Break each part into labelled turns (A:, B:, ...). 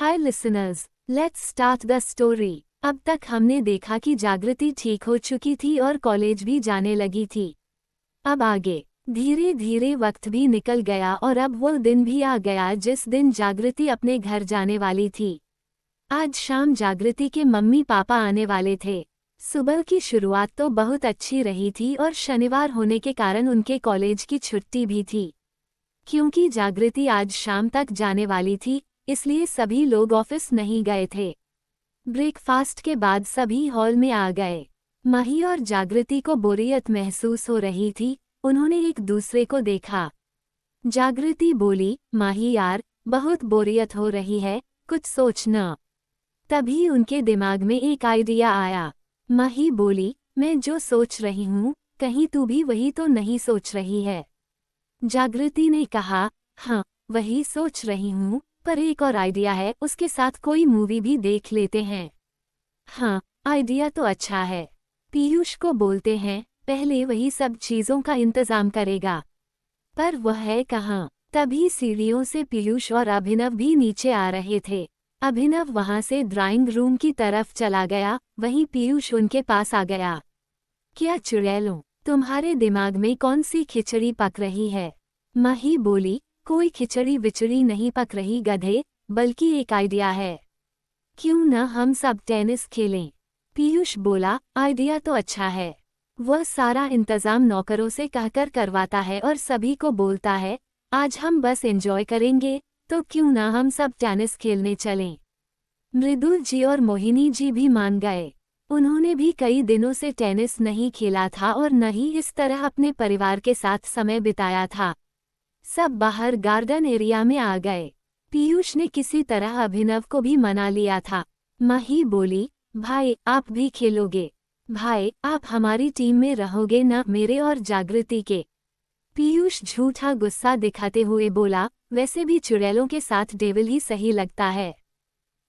A: Hi listeners, let's start the story. अब तक हमने देखा कि जागृति ठीक हो चुकी थी और कॉलेज भी जाने लगी थी। अब आगे धीरे धीरे वक्त भी निकल गया और अब वो दिन भी आ गया जिस दिन जागृति अपने घर जाने वाली थी। आज शाम जागृति के मम्मी पापा आने वाले थे। सुबह की शुरुआत तो बहुत अच्छी रही थी और शनिवार होने के कारण उनके कॉलेज की छुट्टी भी थी। क्योंकि जागृति आज शाम तक जाने वाली थी, इसलिए सभी लोग ऑफिस नहीं गए थे। ब्रेकफास्ट के बाद सभी हॉल में आ गए। माही और जागृति को बोरियत महसूस हो रही थी। उन्होंने एक दूसरे को देखा। जागृति बोली, माही यार, बहुत बोरियत हो रही है, कुछ सोचना। तभी उनके दिमाग में एक आइडिया आया। माही बोली, मैं जो सोच रही हूँ, कहीं तू भी वही तो नहीं सोच रही है। जागृति ने कहा, हाँ, वही सोच रही हूँ, पर एक और आइडिया है, उसके साथ कोई मूवी भी देख लेते हैं। हाँ, आइडिया तो अच्छा है। पीयूष को बोलते हैं, पहले वही सब चीज़ों का इंतजाम करेगा। पर वह है कहाँ? तभी सीढ़ियों से पीयूष और अभिनव भी नीचे आ रहे थे। अभिनव वहां से ड्राइंग रूम की तरफ चला गया, वहीं पीयूष उनके पास आ गया। क्या चुड़ैलों, तुम्हारे दिमाग में कौन सी खिचड़ी पक रही है? माही बोली, कोई खिचड़ी विचड़ी नहीं पक रही गधे, बल्कि एक आइडिया है। क्यों न हम सब टेनिस खेलें? पीयूष बोला, आइडिया तो अच्छा है। वह सारा इंतजाम नौकरों से कहकर करवाता है और सभी को बोलता है, आज हम बस एंजॉय करेंगे, तो क्यों न हम सब टेनिस खेलने चलें। मृदुल जी और मोहिनी जी भी मान गए। उन्होंने भी कई दिनों से टेनिस नहीं खेला था और न ही इस तरह अपने परिवार के साथ समय बिताया था। सब बाहर गार्डन एरिया में आ गए। पीयूष ने किसी तरह अभिनव को भी मना लिया था। माही बोली, भाई आप भी खेलोगे? भाई आप हमारी टीम में रहोगे न, मेरे और जागृति के? पीयूष झूठा गुस्सा दिखाते हुए बोला, वैसे भी चुड़ैलों के साथ डेविल ही सही लगता है।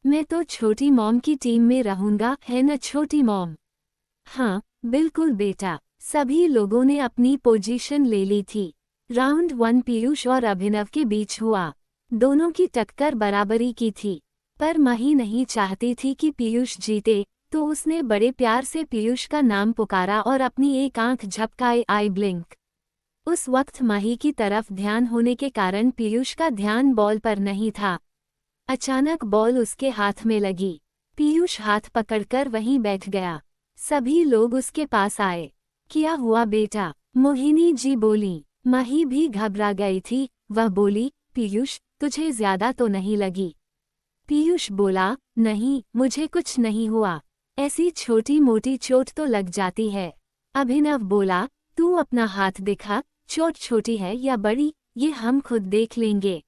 A: मैं तो छोटी मॉम की टीम में रहूंगा, है न छोटी मॉम? हाँ बिल्कुल बेटा। सभी लोगों ने अपनी पोजीशन ले ली थी। राउंड 1 पीयूष और अभिनव के बीच हुआ। दोनों की टक्कर बराबरी की थी, पर माही नहीं चाहती थी कि पीयूष जीते, तो उसने बड़े प्यार से पीयूष का नाम पुकारा और अपनी एक आंख झपकाए, आई ब्लिंक। उस वक्त माही की तरफ ध्यान होने के कारण पीयूष का ध्यान बॉल पर नहीं था। अचानक बॉल उसके हाथ में लगी। पीयूष हाथ पकड़कर वहीं बैठ गया। सभी लोग उसके पास आए। क्या हुआ बेटा? मोहिनी जी बोली। माही भी घबरा गई थी। वह बोली, पीयूष तुझे ज्यादा तो नहीं लगी? पीयूष बोला, नहीं, मुझे कुछ नहीं हुआ, ऐसी छोटी मोटी चोट तो लग जाती है। अभिनव बोला, तू अपना हाथ दिखा, चोट छोटी है या बड़ी, ये हम खुद देख लेंगे।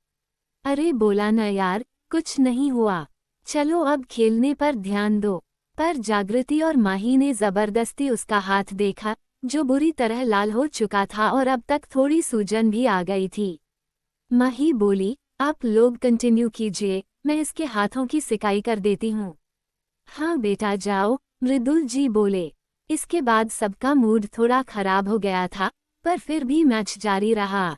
A: अरे बोला न यार, कुछ नहीं हुआ, चलो अब खेलने पर ध्यान दो। पर जागृति और माही ने जबरदस्ती उसका हाथ देखा, जो बुरी तरह लाल हो चुका था और अब तक थोड़ी सूजन भी आ गई थी। माही बोली, आप लोग कंटिन्यू कीजिए, मैं इसके हाथों की सिकाई कर देती हूँ। हाँ बेटा जाओ, मृदुल जी बोले। इसके बाद सबका मूड थोड़ा खराब हो गया था, पर फिर भी मैच जारी रहा।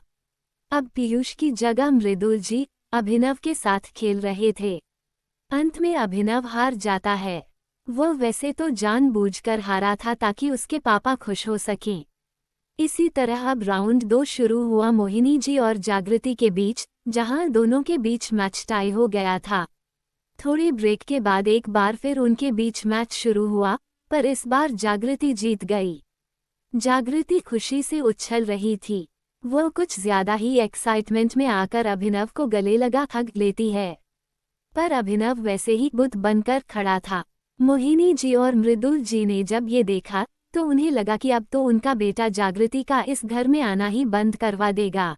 A: अब पीयूष की जगह मृदुल जी अभिनव के साथ खेल रहे थे। अंत में अभिनव हार जाता है। वह वैसे तो जानबूझकर हारा था ताकि उसके पापा खुश हो सकें। इसी तरह अब राउंड 2 शुरू हुआ मोहिनी जी और जागृति के बीच, जहां दोनों के बीच मैच टाई हो गया था। थोड़े ब्रेक के बाद एक बार फिर उनके बीच मैच शुरू हुआ, पर इस बार जागृति जीत गई। जागृति खुशी से उछल रही थी। वह कुछ ज्यादा ही एक्साइटमेंट में आकर अभिनव को गले लगा हग लेती है, पर अभिनव वैसे ही बुत बनकर खड़ा था। मोहिनी जी और मृदुल जी ने जब ये देखा तो उन्हें लगा कि अब तो उनका बेटा जागृति का इस घर में आना ही बंद करवा देगा।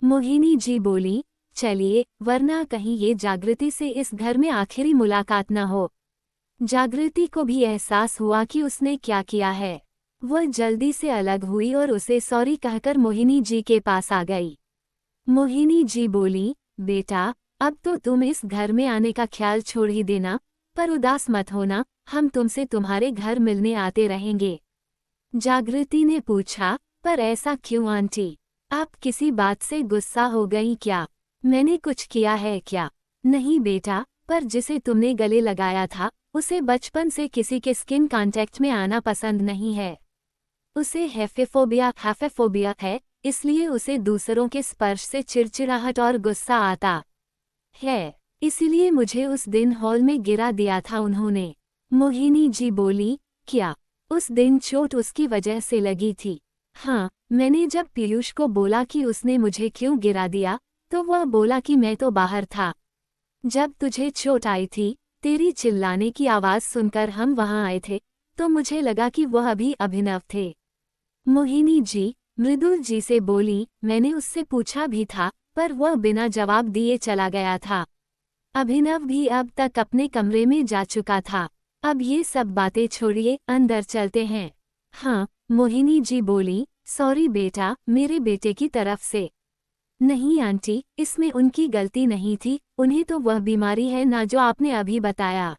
A: मोहिनी जी बोली, चलिए, वरना कहीं ये जागृति से इस घर में आखिरी मुलाकात न हो। जागृति को भी एहसास हुआ कि उसने क्या किया है। वह जल्दी से अलग हुई और उसे सॉरी कहकर मोहिनी जी के पास आ गई। मोहिनी जी बोली, बेटा अब तो तुम इस घर में आने का ख्याल छोड़ ही देना, पर उदास मत होना, हम तुमसे तुम्हारे घर मिलने आते रहेंगे। जागृति ने पूछा, पर ऐसा क्यों आंटी? आप किसी बात से गुस्सा हो गई क्या? मैंने कुछ किया है क्या? नहीं बेटा, पर जिसे तुमने गले लगाया था उसे बचपन से किसी के स्किन कांटेक्ट में आना पसंद नहीं है। उसे हैफेफोबिया है, इसलिए उसे दूसरों के स्पर्श से चिड़चिड़ाहट और गुस्सा आता है। इसीलिए मुझे उस दिन हॉल में गिरा दिया था उन्होंने। मोहिनी जी बोली, क्या उस दिन चोट उसकी वजह से लगी थी? हाँ, मैंने जब पीयूष को बोला कि उसने मुझे क्यों गिरा दिया, तो वह बोला कि मैं तो बाहर था। जब तुझे चोट आई थी, तेरी चिल्लाने की आवाज़ सुनकर हम वहां आए थे, तो मुझे लगा कि वह अभी अभिनव थे। मोहिनी जी मृदुल जी से बोली, मैंने उससे पूछा भी था, पर वह बिना जवाब दिए चला गया था। अभिनव भी अब तक अपने कमरे में जा चुका था। अब ये सब बातें छोड़िए, अंदर चलते हैं। हाँ, मोहिनी जी बोली, सॉरी बेटा, मेरे बेटे की तरफ से। नहीं आंटी, इसमें उनकी गलती नहीं थी, उन्हें तो वह बीमारी है ना जो आपने अभी बताया।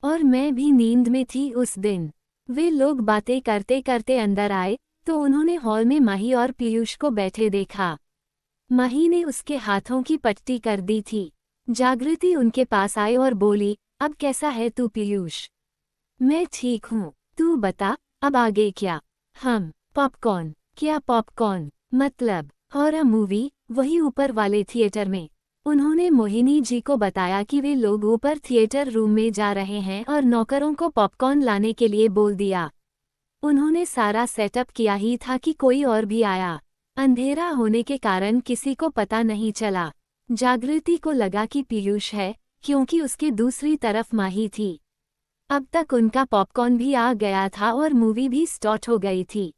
A: और मैं भी नींद में थी उस दिन। वे लोग बातें करते करते अंदर आए, तो उन्होंने हॉल में माही और पीयूष को बैठे देखा। माही ने उसके हाथों की पट्टी कर दी थी। जागृति उनके पास आई और बोली, अब कैसा है तू पीयूष? मैं ठीक हूँ, तू बता, अब आगे क्या? पॉपकॉर्न। क्या पॉपकॉर्न? मतलब हॉरर मूवी, वही ऊपर वाले थिएटर में। उन्होंने मोहिनी जी को बताया कि वे लोग ऊपर थिएटर रूम में जा रहे हैं और नौकरों को पॉपकॉर्न लाने के लिए बोल दिया। उन्होंने सारा सेटअप किया ही था कि कोई और भी आया। अंधेरा होने के कारण किसी को पता नहीं चला। जागृति को लगा कि पीयूष है, क्योंकि उसके दूसरी तरफ माही थी। अब तक उनका पॉपकॉर्न भी आ गया था और मूवी भी स्टार्ट हो गई थी।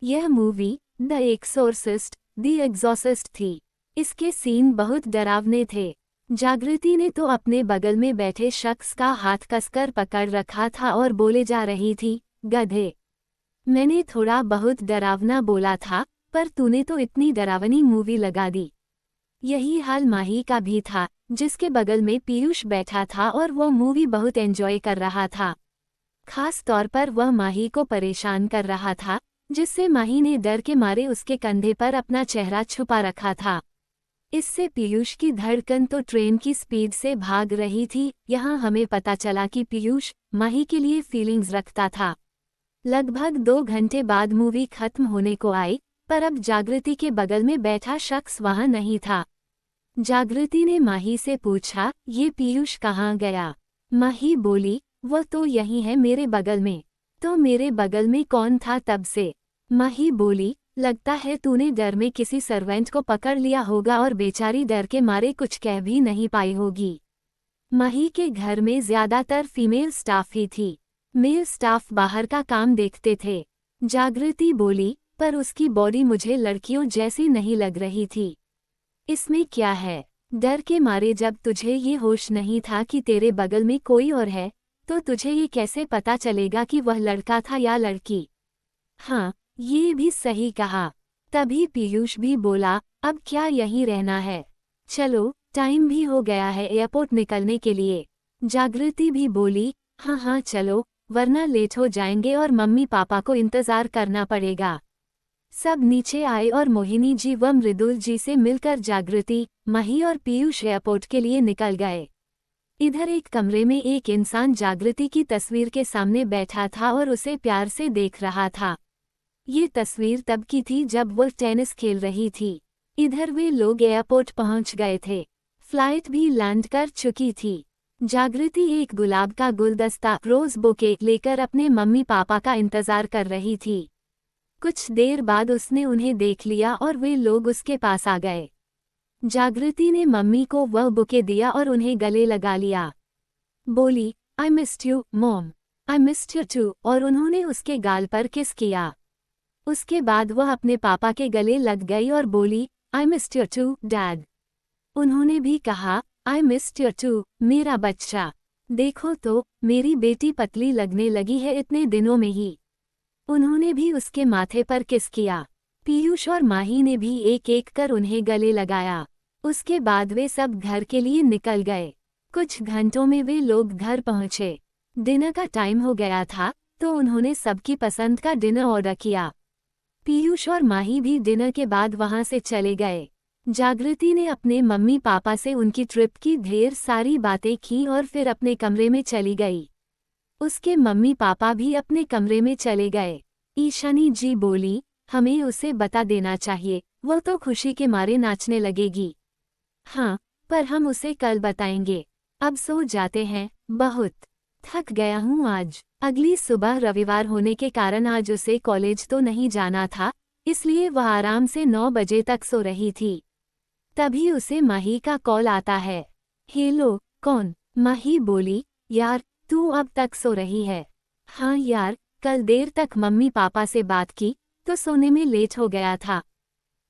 A: यह मूवी द एक्सोर्सिस्ट द एग्जॉर्सिस्ट थी। इसके सीन बहुत डरावने थे। जागृति ने तो अपने बगल में बैठे शख्स का हाथ कसकर पकड़ रखा था और बोले जा रही थी, गधे। मैंने थोड़ा बहुत डरावना बोला था, पर तूने तो इतनी डरावनी मूवी लगा दी। यही हाल माही का भी था, जिसके बगल में पीयूष बैठा था और वो मूवी बहुत एंजॉय कर रहा था। खास तौर पर वह माही को परेशान कर रहा था, जिससे माही ने डर के मारे उसके कंधे पर अपना चेहरा छुपा रखा था। इससे पीयूष की धड़कन तो ट्रेन की स्पीड से भाग रही थी। यहाँ हमें पता चला कि पीयूष माही के लिए फीलिंग्स रखता था। लगभग 2 घंटे बाद मूवी खत्म होने को आई, पर अब जागृति के बगल में बैठा शख्स वहां नहीं था। जागृति ने माही से पूछा, ये पीयूष कहाँ गया? माही बोली, वह तो यही है मेरे बगल में। तो मेरे बगल में कौन था तब से? माही बोली, लगता है तूने डर में किसी सर्वेंट को पकड़ लिया होगा और बेचारी डर के मारे कुछ कह भी नहीं पाई होगी। माही के घर में ज्यादातर फीमेल स्टाफ ही थी। मेल स्टाफ बाहर का काम देखते थे। जागृति बोली, पर उसकी बॉडी मुझे लड़कियों जैसी नहीं लग रही थी। इसमें क्या है? डर के मारे जब तुझे ये होश नहीं था कि तेरे बगल में कोई और है, तो तुझे ये कैसे पता चलेगा कि वह लड़का था या लड़की? हाँ, ये भी सही कहा। तभी पीयूष भी बोला, अब क्या यहीं रहना है? चलो, टाइम भी हो गया है एयरपोर्ट निकलने के लिए। जागृति भी बोली, हाँ हाँ चलो, वरना लेट हो जाएंगे और मम्मी पापा को इंतजार करना पड़ेगा। सब नीचे आए और मोहिनी जी व मृदुल जी से मिलकर जागृति, माही और पीयूष एयरपोर्ट के लिए निकल गए। इधर एक कमरे में एक इंसान जागृति की तस्वीर के सामने बैठा था और उसे प्यार से देख रहा था। ये तस्वीर तब की थी जब वो टेनिस खेल रही थी। इधर वे लोग एयरपोर्ट पहुंच गए थे। फ्लाइट भी लैंड कर चुकी थी। जागृति एक गुलाब का गुलदस्ता रोज बुके लेकर अपने मम्मी पापा का इंतजार कर रही थी। कुछ देर बाद उसने उन्हें देख लिया और वे लोग उसके पास आ गए। जागृति ने मम्मी को वह बुके दिया और उन्हें गले लगा लिया। बोली, I missed you mom, I missed you too, और उन्होंने उसके गाल पर किस किया। उसके बाद वह अपने पापा के गले लग गई और बोली, I missed you too dad. उन्होंने भी कहा, आई मिस्ड यू टू मेरा बच्चा। देखो तो, मेरी बेटी पतली लगने लगी है इतने दिनों में ही। उन्होंने भी उसके माथे पर किस किया। पीयूष और माही ने भी एक एक कर उन्हें गले लगाया। उसके बाद वे सब घर के लिए निकल गए। कुछ घंटों में वे लोग घर पहुंचे। डिनर का टाइम हो गया था, तो उन्होंने सबकी पसंद का डिनर ऑर्डर किया। पीयूष और माही भी डिनर के बाद वहां से चले गए। जागृति ने अपने मम्मी पापा से उनकी ट्रिप की ढेर सारी बातें की और फिर अपने कमरे में चली गई। उसके मम्मी पापा भी अपने कमरे में चले गए। ईशानी जी बोली, हमें उसे बता देना चाहिए, वो तो खुशी के मारे नाचने लगेगी। हाँ, पर हम उसे कल बताएंगे। अब सो जाते हैं, बहुत थक गया हूँ आज। अगली सुबह रविवार होने के कारण आज उसे कॉलेज तो नहीं जाना था, इसलिए वह आराम से 9 बजे तक सो रही थी। तभी उसे माही का कॉल आता है। हेलो, कौन? माही बोली, यार, तू अब तक सो रही है? हाँ यार, कल देर तक मम्मी पापा से बात की, तो सोने में लेट हो गया था।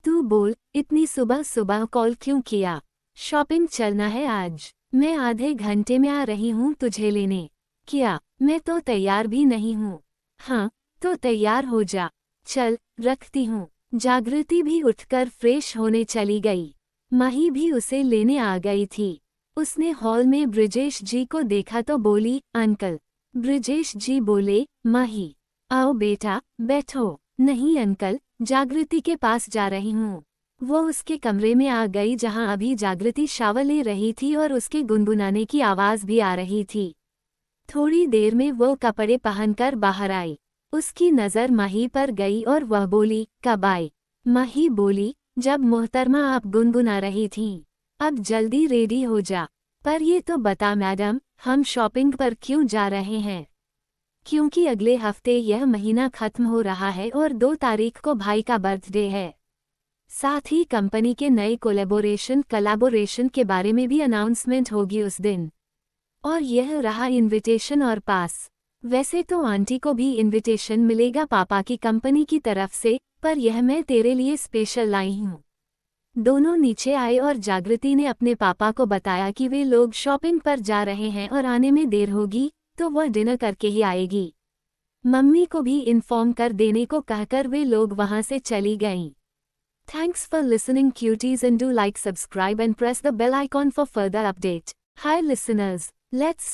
A: तू बोल, इतनी सुबह सुबह कॉल क्यों किया? शॉपिंग चलना है आज। मैं आधे घंटे में आ रही हूँ तुझे लेने। क्या? मैं तो तैयार भी नहीं हूँ। हाँ, तो तैयार हो जा। चल, रखती हूँ। जागृति भी उठकर फ्रेश होने चली गई। माही भी उसे लेने आ गई थी। उसने हॉल में ब्रिजेश जी को देखा तो बोली, अंकल। ब्रिजेश जी बोले, माही, आओ बेटा, बैठो। नहीं अंकल, जागृति के पास जा रही हूँ। वो उसके कमरे में आ गई जहाँ अभी जागृति शावर ले रही थी और उसके गुनगुनाने की आवाज़ भी आ रही थी। थोड़ी देर में वो कपड़े पहनकर बाहर आई। उसकी नज़र माही पर गई और वह बोली, कब आई? माही बोली, जब मोहतरमा आप गुनगुना रही थीं। अब जल्दी रेडी हो जा। पर ये तो बता मैडम, हम शॉपिंग पर क्यों जा रहे हैं? क्योंकि अगले हफ्ते यह महीना खत्म हो रहा है और 2 तारीख को भाई का बर्थडे है। साथ ही कंपनी के नए कोलैबोरेशन के बारे में भी अनाउंसमेंट होगी उस दिन। और यह रहा इनविटेशन और पास। वैसे तो आंटी को भी इनविटेशन मिलेगा पापा की कंपनी की तरफ से, पर यह मैं तेरे लिए स्पेशल लाई हूँ। दोनों नीचे आए और जागृति ने अपने पापा को बताया कि वे लोग शॉपिंग पर जा रहे हैं और आने में देर होगी, तो वह डिनर करके ही आएगी। मम्मी को भी इन्फॉर्म कर देने को कहकर वे लोग वहां से चली गईं। Thanks for listening cuties and do like subscribe and press the bell icon for further update. Hi listeners, let's start